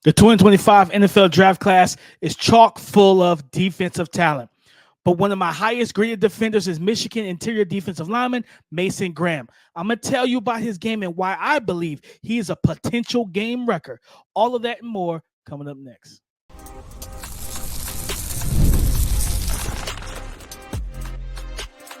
The 2025 NFL draft class is chock full of defensive talent. But one of my highest graded defenders is Michigan interior defensive lineman Mason Graham. I'm going to tell you about his game and why I believe he is a potential game wrecker. All of that and more coming up next.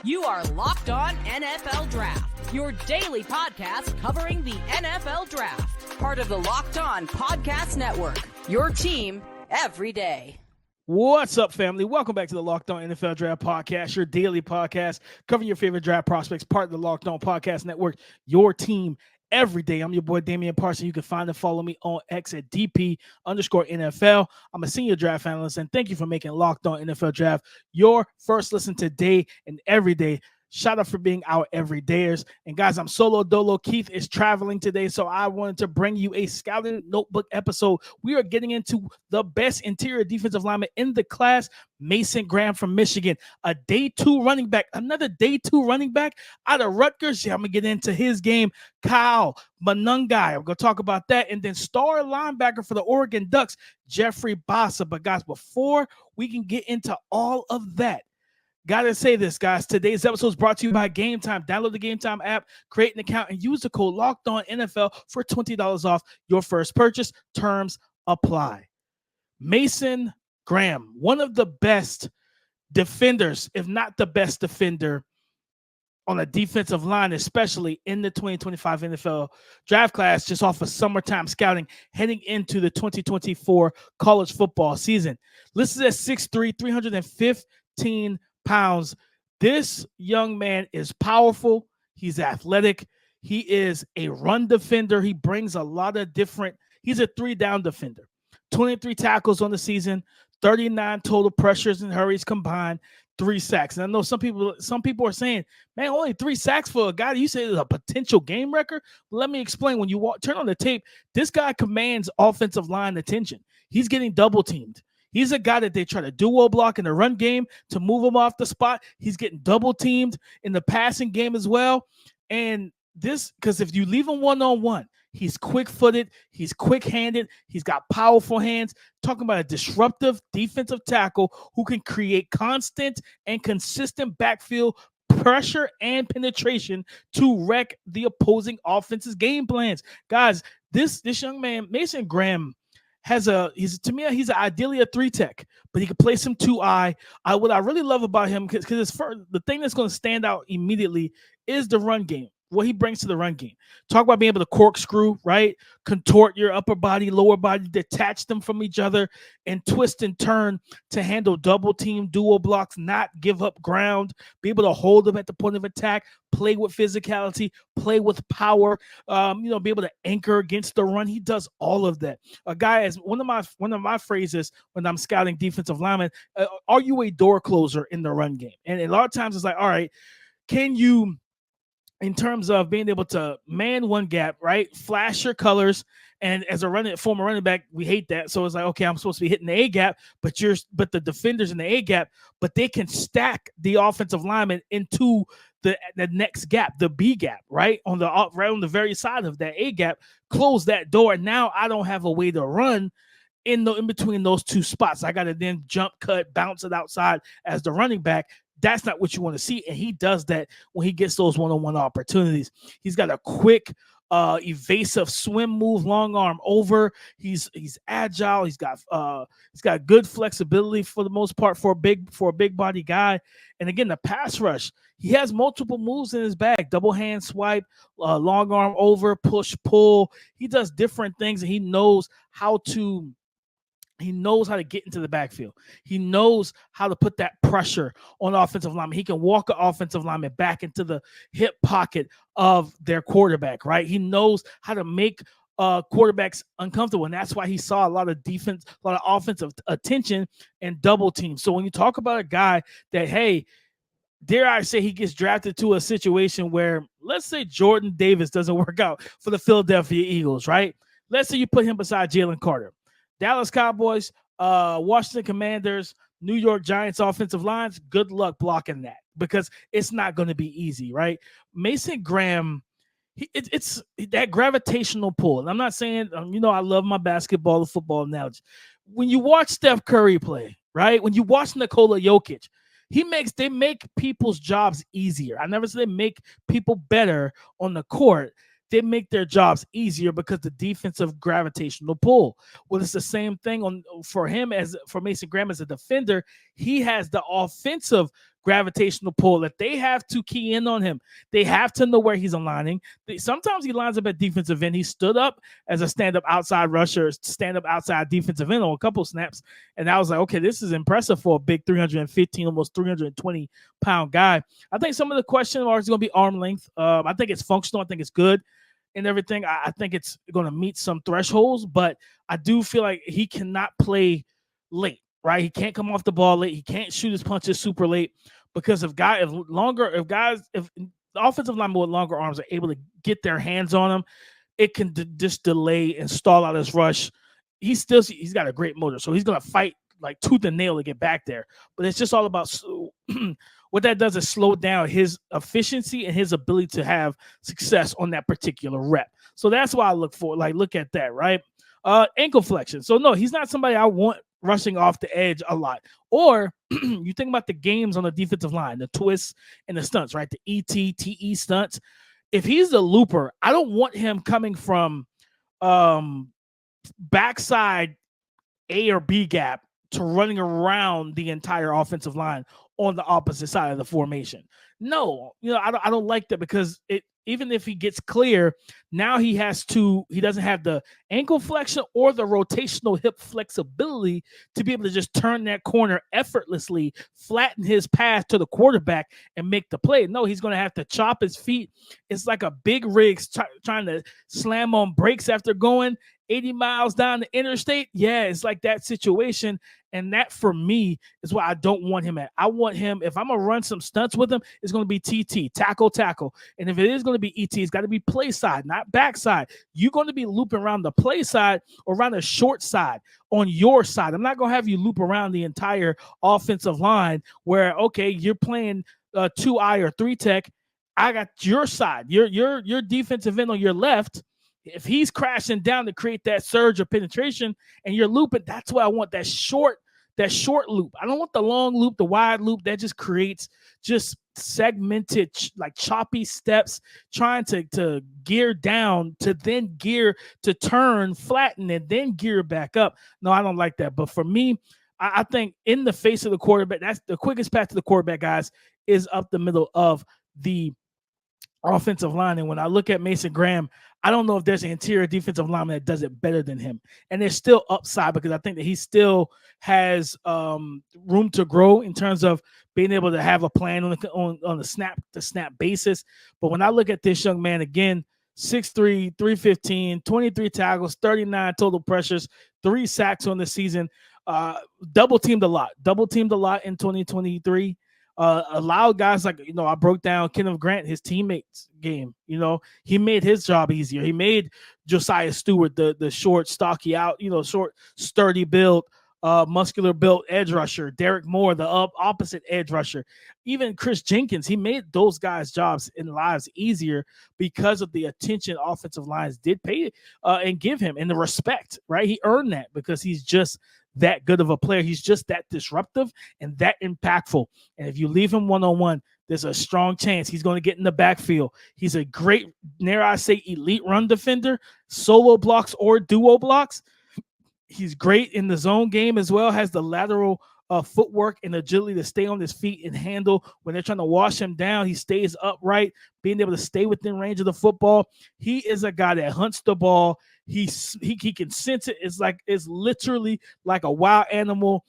You are Locked On NFL Draft, your daily podcast covering the NFL Draft. Part of the Locked On Podcast Network, your team every day. What's up, family? Welcome back to the Locked On NFL Draft Podcast, your daily podcast covering your favorite draft prospects, part of the Locked On Podcast Network, your team every day. I'm your boy, Damian Parson. You can find and follow me on X at DP_NFL. I'm a senior draft analyst, and thank you for making Locked On NFL Draft your first listen today and every day. Shout out for being our everydayers. And guys, I'm solo dolo. Keith is traveling today, so I wanted to bring you a scouting notebook episode. We are getting into the best interior defensive lineman in the class, Mason Graham from Michigan, a day 2 running back, another day 2 running back out of Rutgers. Yeah, I'm going to get into his game. Kyle Monangai, I'm going to talk about that. And then star linebacker for the Oregon Ducks, Jeffrey Bassa. But guys, before we can get into all of that, gotta say this, guys. Today's episode is brought to you by Game Time. Download the Game Time app, create an account, and use the code LOCKEDONNFL for $20 off your first purchase. Terms apply. Mason Graham, one of the best defenders, if not the best defender on a defensive line, especially in the 2025 NFL draft class, just off of summertime scouting, heading into the 2024 college football season. Listed at 6'3", 315 pounds. This young man is powerful. He's athletic. He is a run defender. He brings a lot of different. He's a 3-down defender. 23 tackles on the season, 39 total pressures and hurries combined, 3 sacks. And I know some people are saying, man, only 3 sacks for a guy that you say is a potential game wrecker. Let me explain. When you turn on the tape, this guy commands offensive line attention. He's getting double teamed. He's a guy that they try to duo block in the run game to move him off the spot. He's getting double teamed in the passing game as well. And this, because if you leave him one-on-one, he's quick-footed, he's quick-handed, he's got powerful hands. Talking about a disruptive defensive tackle who can create constant and consistent backfield pressure and penetration to wreck the opposing offense's game plans. Guys, this young man, Mason Graham, he's ideally a 3-tech, but he can play some 2-eye. What I really love about him, because the thing that's going to stand out immediately is the run game. What he brings to the run game. Talk about being able to corkscrew, right? Contort your upper body, lower body, detach them from each other, and twist and turn to handle double team, dual blocks, not give up ground, be able to hold them at the point of attack, play with physicality, play with power, be able to anchor against the run. He does all of that. A guy, as one of my phrases when I'm scouting defensive linemen, are you a door closer in the run game? And a lot of times it's like, all right, can you, in terms of being able to man one gap, right? Flash your colors. And as a former running back, we hate that. So it's like, okay, I'm supposed to be hitting the A gap, but the defenders in the A gap, but they can stack the offensive lineman into the next gap, the B gap, right on the very side of that A gap. Close that door. Now I don't have a way to run in between those two spots. I got to then jump, cut, bounce it outside as the running back. That's not what you want to see, and he does that when he gets those one-on-one opportunities. He's got a quick, evasive swim move, long arm over. He's agile. He's got good flexibility for the most part for a big body guy. And again, the pass rush, he has multiple moves in his bag: double hand swipe, long arm over, push pull. He does different things, and he knows how to get into the backfield. He knows how to put that pressure on offensive lineman. He can walk an offensive lineman back into the hip pocket of their quarterback, right? He knows how to make quarterbacks uncomfortable, and that's why he saw a lot of offensive attention and double teams. So when you talk about a guy that, hey, dare I say he gets drafted to a situation where, let's say Jordan Davis doesn't work out for the Philadelphia Eagles, right? Let's say you put him beside Jalen Carter. Dallas Cowboys, Washington Commanders, New York Giants offensive lines, good luck blocking that because it's not going to be easy, right? Mason Graham, it's that gravitational pull. And I'm not saying, I love my basketball and football analogy. When you watch Steph Curry play, right? When you watch Nikola Jokic, they make people's jobs easier. I never said they make people better on the court. They make their jobs easier because the defensive gravitational pull. Well, it's the same thing for him as for Mason Graham as a defender. He has the offensive gravitational pull that they have to key in on him. They have to know where he's aligning. Sometimes he lines up at defensive end. He stood up as a stand-up outside rusher, stand-up outside defensive end on a couple snaps, and I was like, okay, this is impressive for a big 315, almost 320-pound guy. I think some of the question marks are going to be arm length. I think it's functional. I think it's good and everything. I think it's going to meet some thresholds, but I do feel like he cannot play late, right? He can't come off the ball late. He can't shoot his punches super late because if the offensive linemen with longer arms are able to get their hands on him, it can just delay and stall out his rush. He's got a great motor, so he's going to fight like tooth and nail to get back there. But it's just all about what that does is slow down his efficiency and his ability to have success on that particular rep. So that's why I look at that, right? Ankle flexion. So no, he's not somebody I want rushing off the edge a lot. Or you think about the games on the defensive line, the twists and the stunts, right? The ET, TE stunts. If he's the looper, I don't want him coming from backside A or B gap to running around the entire offensive line on the opposite side of the formation. No, I don't like that because even if he gets clear, now he doesn't have the ankle flexion or the rotational hip flexibility to be able to just turn that corner effortlessly, flatten his path to the quarterback and make the play. No, he's going to have to chop his feet. It's like a big rig trying to slam on brakes after going 80 miles down the interstate. Yeah, it's like that situation. And that, for me, is why I don't want him at. I want him, if I'm going to run some stunts with him, it's going to be TT, tackle. And if it is going to be ET, it's got to be play side, not backside. You're going to be looping around the play side or around the short side on your side. I'm not going to have you loop around the entire offensive line where, okay, you're playing 2-eye or 3-tech. I got your side, your defensive end on your left. If he's crashing down to create that surge of penetration and you're looping, that's why I want that short loop. I don't want the long loop, the wide loop. That just creates just segmented, like choppy steps, trying to gear down to then gear to turn, flatten, and then gear back up. No, I don't like that. But for me, I think in the face of the quarterback, that's the quickest path to the quarterback, guys, is up the middle of the offensive line. And when I look at Mason Graham, I don't know if there's an interior defensive lineman that does it better than him. And there's still upside because I think that he still has room to grow in terms of being able to have a plan on a snap basis. But when I look at this young man, again, 6'3", 315, 23 tackles, 39 total pressures, 3 sacks on the season, double teamed a lot in 2023. Allowed guys like, I broke down Kenneth Grant, his teammates game. He made his job easier. He made Josiah Stewart, the short, stocky out, short, sturdy build, muscular built edge rusher. Derek Moore, the opposite edge rusher. Even Chris Jenkins, he made those guys' jobs and lives easier because of the attention offensive lines did pay and give him, and the respect, right? He earned that because he's just that good of a player. He's just that disruptive and that impactful. And if you leave him one-on-one, there's a strong chance he's going to get in the backfield. He's a great, dare I say, elite run defender, solo blocks or duo blocks. He's great in the zone game as well, has the lateral footwork and agility to stay on his feet and handle when they're trying to wash him down. He stays upright, being able to stay within range of the football. He is a guy that hunts the ball. He can sense it. It's literally like a wild animal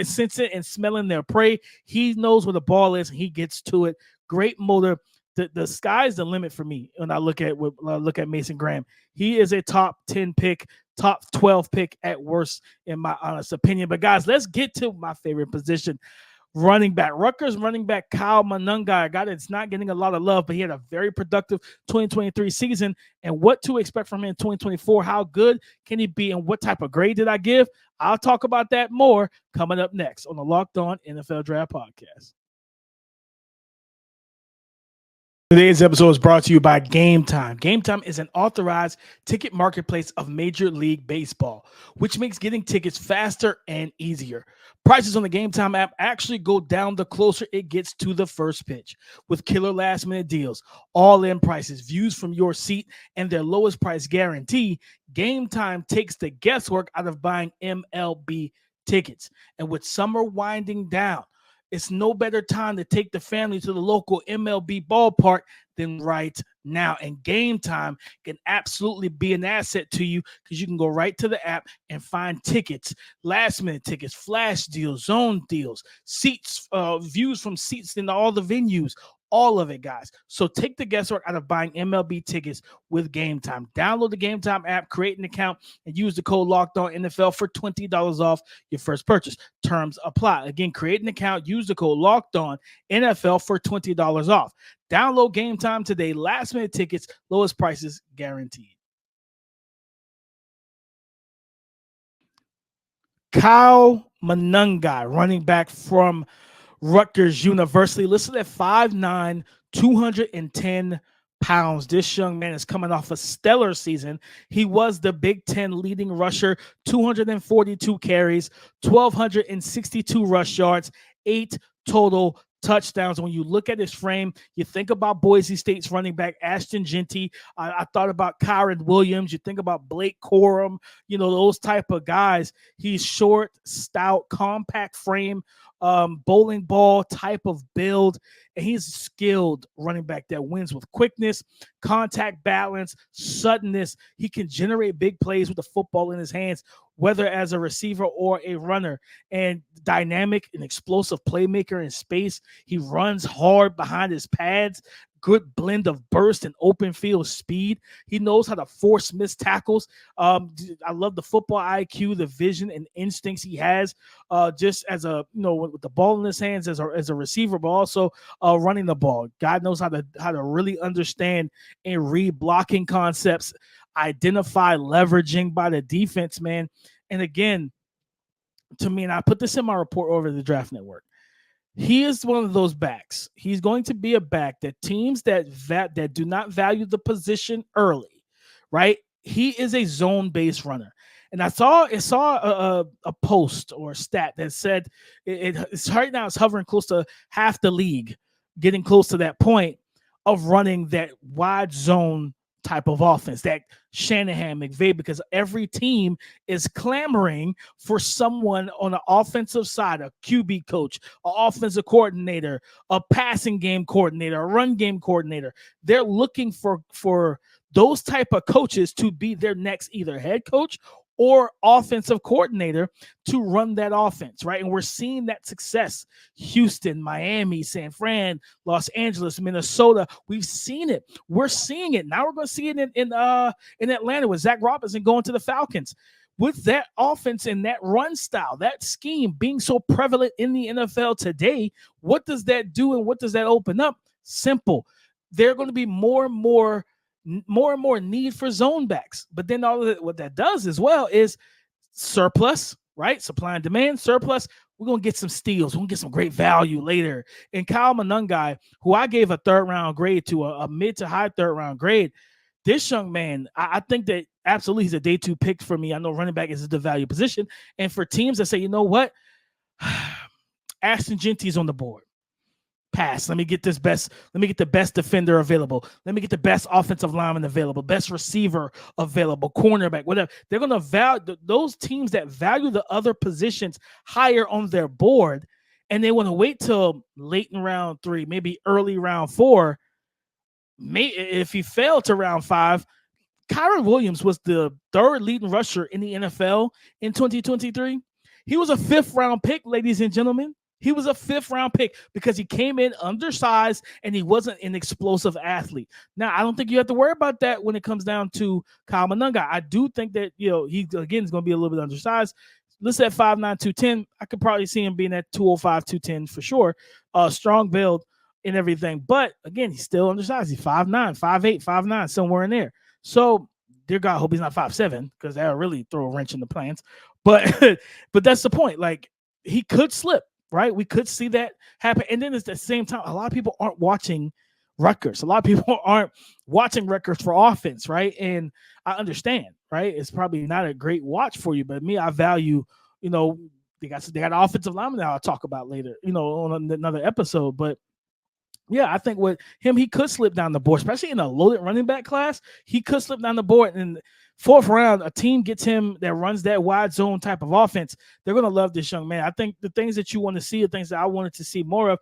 sensing and smelling their prey. He knows where the ball is and he gets to it. Great motor. The sky's the limit for me when I look at Mason Graham. He is a top 10 pick, top 12 pick at worst, in my honest opinion. But guys, let's get to my favorite position, running back. Rutgers running back Kyle Monangai, a guy that's not getting a lot of love, but he had a very productive 2023 season. And what to expect from him in 2024? How good can he be? And what type of grade did I give? I'll talk about that more coming up next on the Locked On NFL Draft Podcast. Today's episode is brought to you by Game Time. Game Time is an authorized ticket marketplace of Major League Baseball, which makes getting tickets faster and easier. Prices on the Game Time app actually go down the closer it gets to the first pitch, with killer last-minute deals, all-in prices, views from your seat, and their lowest price guarantee. Game Time takes the guesswork out of buying MLB tickets. And with summer winding down, it's no better time to take the family to the local MLB ballpark than right now. And Game Time can absolutely be an asset to you because you can go right to the app and find tickets, last-minute tickets, flash deals, zone deals, seats, views from seats in all the venues. All of it, guys. So take the guesswork out of buying MLB tickets with Game Time. Download the Game Time app, create an account, and use the code LOCKEDONNFL for $20 off your first purchase. Terms apply. Again, create an account, use the code LOCKEDONNFL for $20 off. Download Game Time today. Last-minute tickets, lowest prices guaranteed. Kyle Monangai, running back from Rutgers University, listed at 5'9", 210 pounds. This young man is coming off a stellar season. He was the Big Ten leading rusher, 242 carries, 1,262 rush yards, 8 total touchdowns. When you look at his frame, you think about Boise State's running back Ashton Jeanty. I thought about Kyron Williams. You think about Blake Corum, those type of guys. He's short, stout, compact frame, bowling ball type of build, and he's a skilled running back that wins with quickness, contact balance, suddenness. He can generate big plays with the football in his hands, whether as a receiver or a runner, and dynamic and explosive playmaker in space. He runs hard behind his pads, good blend of burst and open field speed. He knows how to force missed tackles. I love the football IQ, the vision and instincts he has, just as a, with the ball in his hands as a receiver, but also running the ball. God knows how to really understand and read blocking concepts, identify leveraging by the defense, man. And again, to me, and I put this in my report over the Draft Network, he is one of those backs. He's going to be a back that teams that do not value the position early, right? He is a zone-based runner. And I saw a post or a stat that said it's right now it's hovering close to half the league, getting close to that point of running that wide zone type of offense, that Shanahan, McVay, because every team is clamoring for someone on the offensive side, a QB coach, an offensive coordinator, a passing game coordinator, a run game coordinator. They're looking for those type of coaches to be their next either head coach or offensive coordinator to run that offense, right? And we're seeing that success. Houston, Miami, San Fran, Los Angeles, Minnesota. We've seen it. We're seeing it. Now we're going to see it in Atlanta with Zach Robinson going to the Falcons. With that offense and that run style, that scheme being so prevalent in the NFL today, what does that do and what does that open up? Simple. They're going to be more and more need for zone backs. But then what that does as well is surplus, right? Supply and demand, surplus. We're going to get some steals. We're going to get some great value later. And Kyle Monangai, who I gave a third-round grade to, a mid to high third-round grade, this young man, I think that absolutely he's a day 2 pick for me. I know running back is the value position. And for teams that say, you know what? Ashton Jeanty's on the board. Pass. Let me get the best defender available. Let me get the best offensive lineman available, best receiver available, cornerback, whatever. They're going to value those teams that value the other positions higher on their board, and they want to wait till late in round 3, maybe early round 4. If he failed to round 5, Kyron Williams was the 3rd leading rusher in the NFL in 2023. He was a 5th round pick, ladies and gentlemen. He was a 5th round pick because he came in undersized and he wasn't an explosive athlete. Now, I don't think you have to worry about that when it comes down to Kyle Monangai. I do think that, he, again, is going to be a little bit undersized. Listed at 5'9", 210. I could probably see him being at 205, 210 for sure. Strong build and everything. But, again, he's still undersized. He's 5'9", 5'8", 5'9", somewhere in there. So, dear God, I hope he's not 5'7", because that would really throw a wrench in the plans. But that's the point. Like, he could slip. Right? We could see that happen. And then at the same time, a lot of people aren't watching Rutgers. A lot of people aren't watching Rutgers for offense, right? And I understand, right? It's probably not a great watch for you, but me, I value, they got an offensive lineman that I'll talk about later, on another episode. But yeah, I think with him, he could slip down the board, especially in a loaded running back class. He could slip down the board. And fourth round, a team gets him that runs that wide zone type of offense. They're going to love this young man. I think the things that you want to see are things that I wanted to see more of.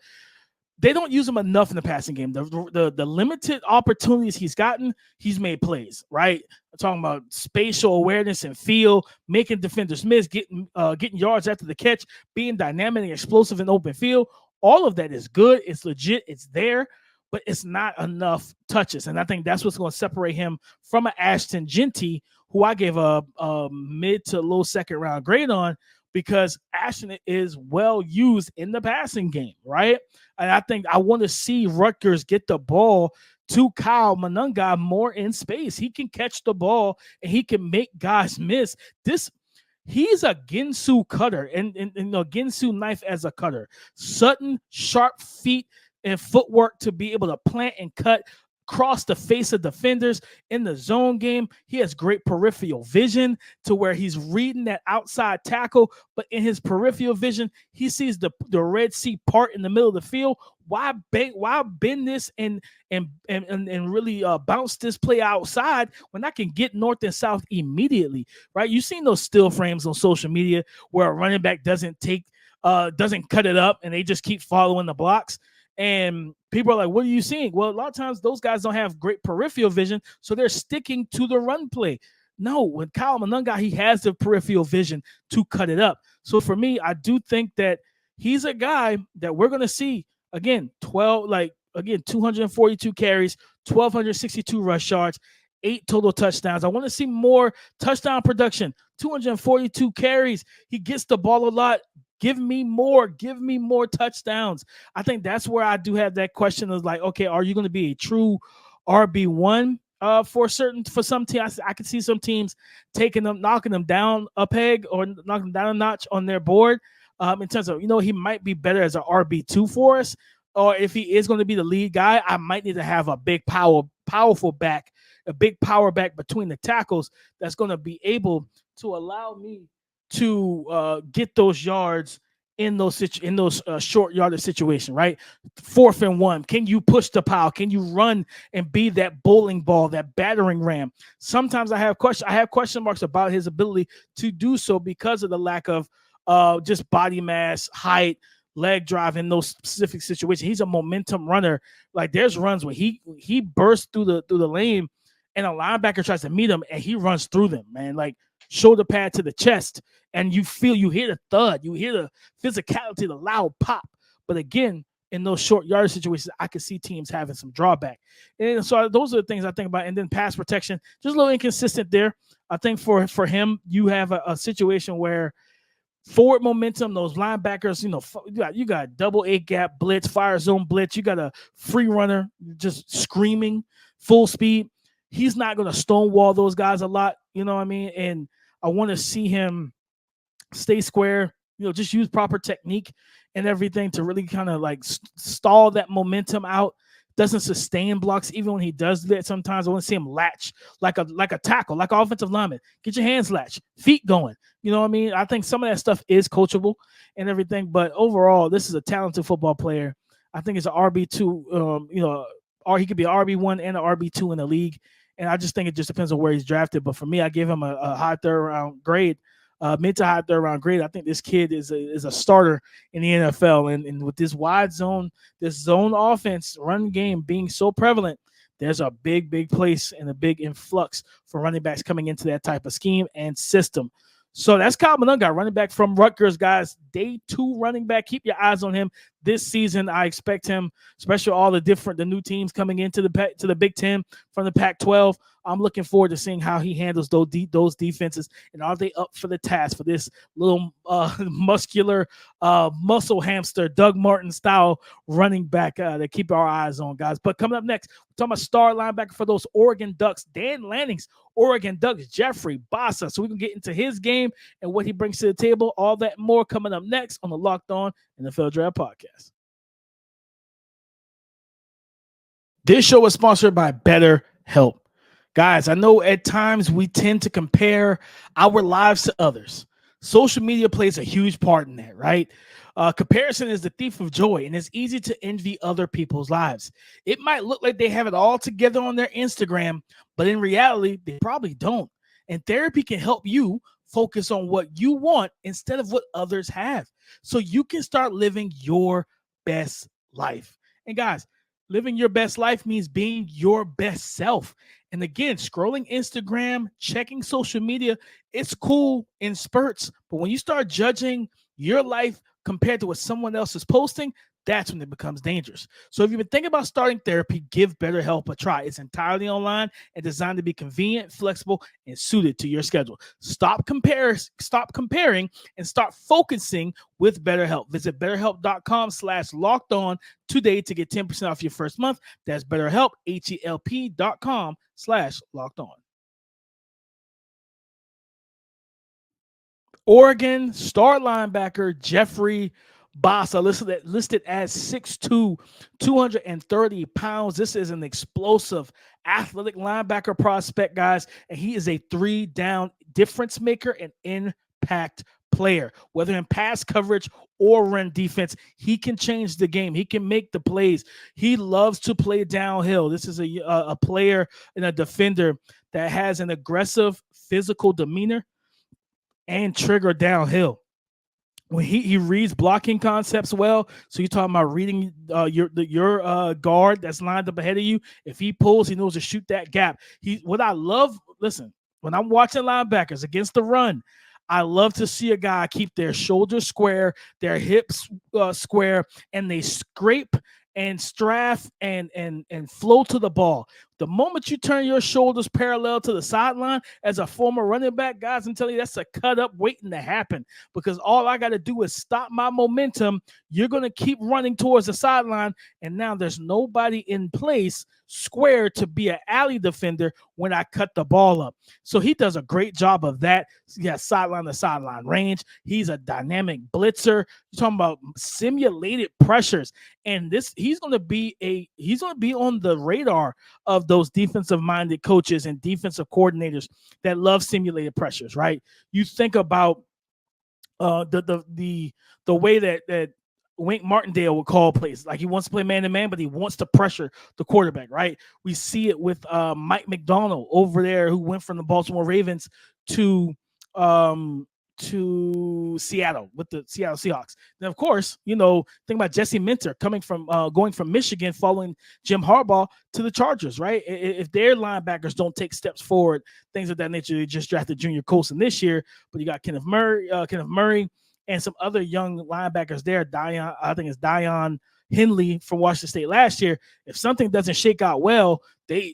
They don't use him enough in the passing game. The limited opportunities he's gotten, he's made plays, right? I'm talking about spatial awareness and feel, making defenders miss, getting yards after the catch, being dynamic and explosive in open field. All of that is good. It's legit. It's there, but it's not enough touches. And I think that's what's going to separate him from an Ashton Genty, who I gave a mid to low second round grade on, because Ashton is well used in the passing game, right? And I think I want to see Rutgers get the ball to Kyle Monangai more in space. He can catch the ball and he can make guys miss. He's a Ginsu cutter, and Ginsu knife as a cutter. Sudden, sharp feet and footwork to be able to plant and cut across the face of defenders in the zone game. He has great peripheral vision to where he's reading that outside tackle, but in his peripheral vision, he sees the Red Sea part in the middle of the field. Why bend this and really bounce this play outside when I can get north and south immediately, right? You've seen those still frames on social media where a running back doesn't cut it up and they just keep following the blocks. And people are like, what are you seeing? Well, a lot of times those guys don't have great peripheral vision, so they're sticking to the run play. No, with Kyle Monangai, he has the peripheral vision to cut it up. So for me, I do think that he's a guy that we're going to see, again, 242 carries, 1,262 rush yards, 8 total touchdowns. I want to see more touchdown production, 242 carries. He gets the ball a lot. Give me more touchdowns. I think that's where I do have that question of like, okay, are you going to be a true RB1 for some teams? I could see some teams knocking them down a peg or knocking them down a notch on their board in terms of, he might be better as an RB2 for us. Or if he is going to be the lead guy, I might need to have a big powerful back, a big power back between the tackles that's going to be able to allow me to get those yards in those short yardage situation, right? 4th and 1. Can you push the pile? Can you run and be that bowling ball, that battering ram? Sometimes I have question marks about his ability to do so because of the lack of just body mass, height, leg drive in those specific situations. He's a momentum runner. Like there's runs where he bursts through the lane and a linebacker tries to meet him and he runs through them, man. Like shoulder pad to the chest, and you hear the thud, you hear the physicality, the loud pop. But again, in those short yardage situations, I could see teams having some drawback. And so those are the things I think about. And then pass protection, just a little inconsistent there. I think for him, you have a situation where forward momentum, those linebackers, you got double A gap blitz, fire zone blitz. You got a free runner just screaming full speed. He's not going to stonewall those guys a lot. You know what I mean? And I want to see him stay square, just use proper technique and everything to really kind of like stall that momentum out. Doesn't sustain blocks even when he does that. Sometimes I want to see him latch like a tackle, like an offensive lineman. Get your hands latched, feet going. You know what I mean? I think some of that stuff is coachable and everything, but overall, this is a talented football player. I think it's an RB2, or he could be an RB1 and an RB2 in the league. And I just think it just depends on where he's drafted. But for me, I gave him a high third round grade, mid to high third round grade. I think this kid is a starter in the NFL. And with this wide zone, this zone offense run game being so prevalent, there's a big place and a big influx for running backs coming into that type of scheme and system. So that's Kyle Monangai, running back from Rutgers, guys. Day 2 running back. Keep your eyes on him this season. I expect him, especially all the new teams coming into the Big Ten from the Pac-12. I'm looking forward to seeing how he handles those defenses, and are they up for the task for this little muscular muscle hamster, Doug Martin style running back to keep our eyes on, guys. But coming up next, we're talking about star linebacker for those Oregon Ducks, Dan Lanning's Oregon Ducks, Jeffrey Bassa. So we can get into his game and what he brings to the table. All that more coming up next on the Locked On NFL Draft Podcast. This show is sponsored by BetterHelp. Guys, I know at times we tend to compare our lives to others. Social media plays a huge part in that, right? Comparison is the thief of joy, and it's easy to envy other people's lives. It might look like they have it all together on their Instagram, but in reality, they probably don't. And therapy can help you focus on what you want instead of what others have, so you can start living your best life. And guys, living your best life means being your best self. And again, scrolling Instagram, checking social media, it's cool in spurts. But when you start judging your life compared to what someone else is posting, that's when it becomes dangerous. So if you've been thinking about starting therapy, give BetterHelp a try. It's entirely online and designed to be convenient, flexible, and suited to your schedule. Stop comparing, and start focusing with BetterHelp. Visit BetterHelp.com/lockedon today to get 10% off your first month. That's BetterHelp, HELP.com/lockedon. Oregon star linebacker Jeffrey Bassa, listed as 6'2", 230 pounds. This is an explosive, athletic linebacker prospect, guys, and he is a 3-down difference maker and impact player. Whether in pass coverage or run defense, he can change the game. He can make the plays. He loves to play downhill. This is a player and a defender that has an aggressive physical demeanor and trigger downhill. When he reads blocking concepts well, so you're talking about reading your guard that's lined up ahead of you. If he pulls, he knows to shoot that gap. What I love, listen, when I'm watching linebackers against the run, I love to see a guy keep their shoulders square, their hips square, and they scrape and strafe and flow to the ball. The moment you turn your shoulders parallel to the sideline, as a former running back, guys, I'm telling you, that's a cut up waiting to happen, because all I got to do is stop my momentum. You're going to keep running towards the sideline, and now there's nobody in place square to be an alley defender when I cut the ball up. So he does a great job of that. He has sideline to sideline range. He's a dynamic blitzer. You're talking about simulated pressures, and he's going to be on the radar of those defensive-minded coaches and defensive coordinators that love simulated pressures, right? You think about the way that Wink Martindale would call plays. Like, he wants to play man-to-man, but he wants to pressure the quarterback, right? We see it with Mike McDonald over there, who went from the Baltimore Ravens to Seattle with the Seattle Seahawks. Then, of course, think about Jesse Minter going from Michigan, following Jim Harbaugh to the Chargers, right? If their linebackers don't take steps forward, things of that nature. They just drafted Junior Colson this year, but you got Kenneth Murray, and some other young linebackers there. Dion Henley from Washington State last year. If something doesn't shake out well,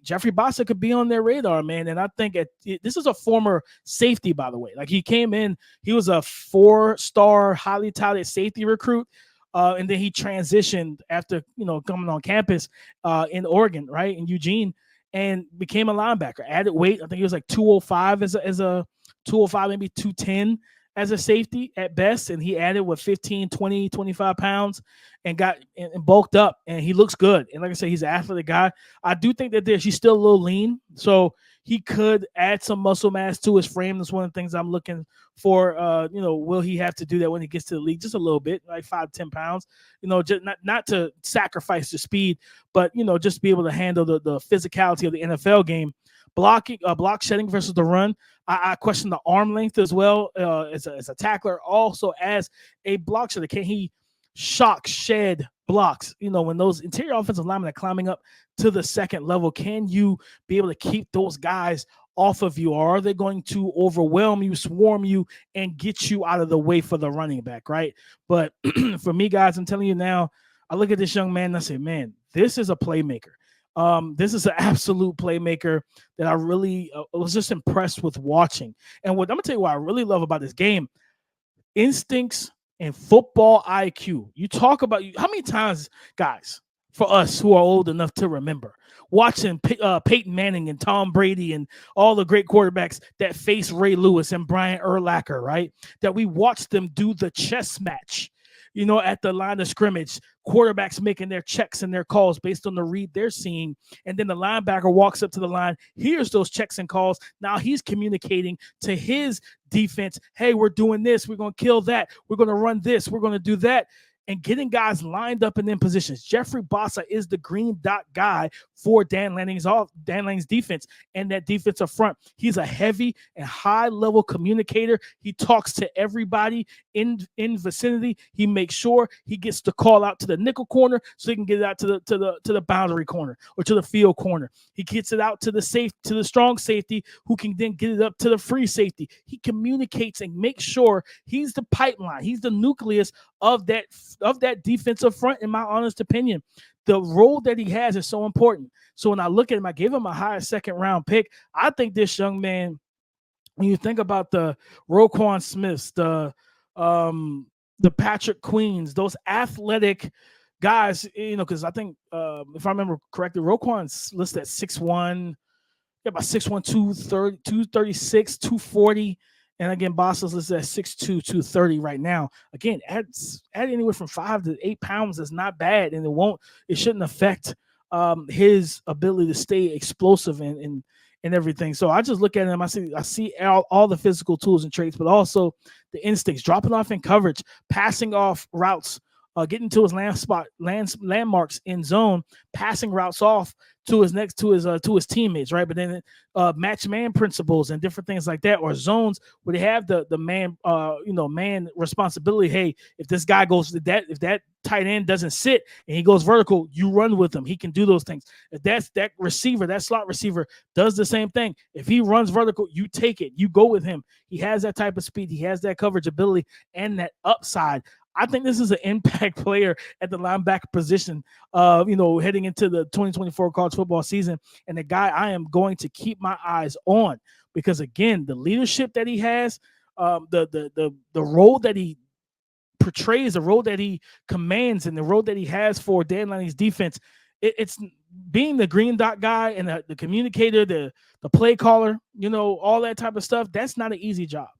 Jeffrey Bassa could be on their radar, man. And I think this is a former safety, by the way. Like, he came in, he was a 4-star, highly touted safety recruit. And then he transitioned after, coming on campus in Oregon, right, in Eugene, and became a linebacker. Added weight. I think he was like 205 as a 205, maybe 210 as a safety at best. And he added 15, 20, 25 pounds and got and bulked up, and he looks good. And like I said, he's an athletic guy. I do think that he's still a little lean, so he could add some muscle mass to his frame. That's one of the things I'm looking for. Will he have to do that when he gets to the league? Just a little bit, like 5-10 pounds, just not to sacrifice the speed, but, just be able to handle the physicality of the NFL game. Block shedding versus the run. I question the arm length as well as a tackler, also as a block shedder. Can he shed blocks? When those interior offensive linemen are climbing up to the second level, can you be able to keep those guys off of you, or are they going to overwhelm you, swarm you, and get you out of the way for the running back, right? But for me, guys, I'm telling you now, I look at this young man and I say, man, this is a playmaker. This is an absolute playmaker that I really was just impressed with watching. And I'm going to tell you what I really love about this game: instincts and football IQ. You talk about how many times, guys, for us who are old enough to remember, watching Peyton Manning and Tom Brady and all the great quarterbacks that face Ray Lewis and Brian Urlacher, right? That we watched them do the chess match. at the line of scrimmage, quarterbacks making their checks and their calls based on the read they're seeing. And then the linebacker walks up to the line, hears those checks and calls. Now he's communicating to his defense, hey, we're doing this. We're going to kill that. We're going to run this. We're going to do that. And getting guys lined up and in positions. Jeffrey Bassa is the green dot guy for Dan Lanning's defense and that defensive front. He's a heavy and high-level communicator. He talks to everybody in vicinity. He makes sure he gets the call out to the nickel corner so he can get it out to the boundary corner or to the field corner. He gets it out to the strong safety who can then get it up to the free safety. He communicates and makes sure he's the pipeline. He's the nucleus of that defensive front, in my honest opinion. The role that he has is so important. So when I look at him, I gave him a higher second-round pick. I think this young man, when you think about the Roquan Smiths, the Patrick Queens, those athletic guys, because I think, if I remember correctly, Roquan's listed at 6'1", about 6'1", 236, 240. And again, Bassa's listed at 6'2", 230 right now. Again, add anywhere from 5 to 8 pounds is not bad, and it shouldn't affect his ability to stay explosive and everything. So I just look at him. I see all the physical tools and traits, but also the instincts, dropping off in coverage, passing off routes, getting to his landmarks in zone, passing routes off to his teammates, right? But then match man principles and different things like that, or zones where they have the man man responsibility. Hey, if this guy goes if that tight end doesn't sit and he goes vertical, you run with him. He can do those things. If that slot receiver does the same thing, if he runs vertical, you take it, you go with him. He has that type of speed. He has that coverage ability and that upside. I think this is an impact player at the linebacker position, heading into the 2024 college football season, and the guy I am going to keep my eyes on because, again, the leadership that he has, the role that he portrays, the role that he commands, and the role that he has for Dan Lanning's defense. It's being the green dot guy and the communicator, the play caller, all that type of stuff. That's not an easy job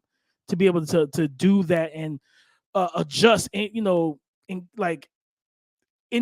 to be able to do that and adjust, in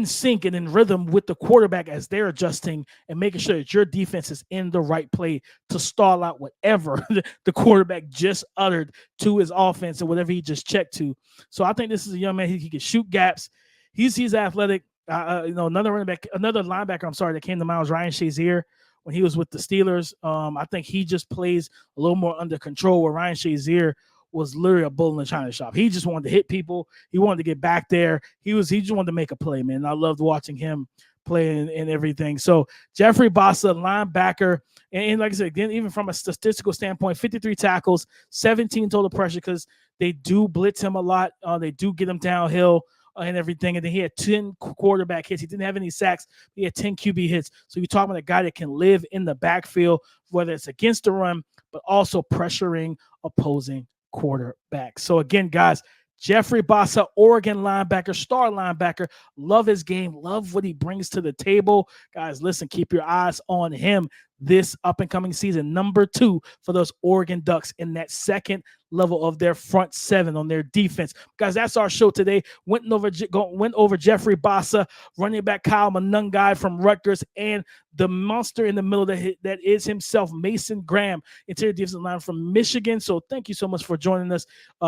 sync and in rhythm with the quarterback as they're adjusting and making sure that your defense is in the right play to stall out whatever the quarterback just uttered to his offense or whatever he just checked to. So I think this is a young man. He can shoot gaps. He's athletic. Another linebacker, that came to mind was Ryan Shazier when he was with the Steelers. I think he just plays a little more under control, where Ryan Shazier was literally a bull in the china shop. He just wanted to hit people. He wanted to get back there. He just wanted to make a play, man. I loved watching him play and everything. So Jeffrey Bassa, linebacker, and like I said, again, even from a statistical standpoint, 53 tackles, 17 total pressure, because they do blitz him a lot. They do get him downhill and everything. And then he had 10 quarterback hits. He didn't have any sacks. He had 10 QB hits. So you're talking about a guy that can live in the backfield, whether it's against the run, but also pressuring opposing quarterback. So again, guys, Jeffrey Bassa, Oregon linebacker, star linebacker. Love his game. Love what he brings to the table. Guys, listen, keep your eyes on him this up-and-coming season. Number 2 for those Oregon Ducks in that second level of their front 7 on their defense. Guys, that's our show today. Went over Jeffrey Bassa, running back Kyle Monangai from Rutgers, and the monster in the middle that is himself, Mason Graham, interior defensive line from Michigan. So thank you so much for joining us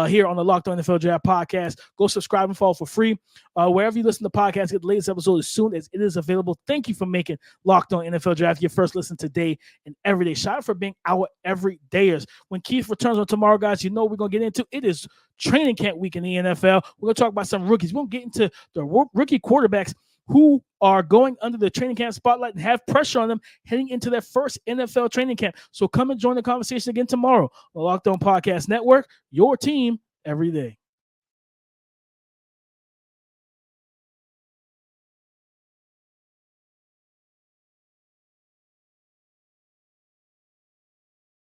here on the Locked On NFL Draft podcast. Go subscribe and follow for free. Wherever you listen to podcasts, get the latest episode as soon as it is available. Thank you for making Locked On NFL Draft your first listen today and every day. Shout out for being our everydayers. When Keith returns on tomorrow, guys, we're going to get into it is training camp week in the NFL. We're going to talk about some rookies. We're going to get into the rookie quarterbacks who are going under the training camp spotlight and have pressure on them heading into their first NFL training camp. So come and join the conversation again tomorrow on the Locked On Podcast Network, your team every day.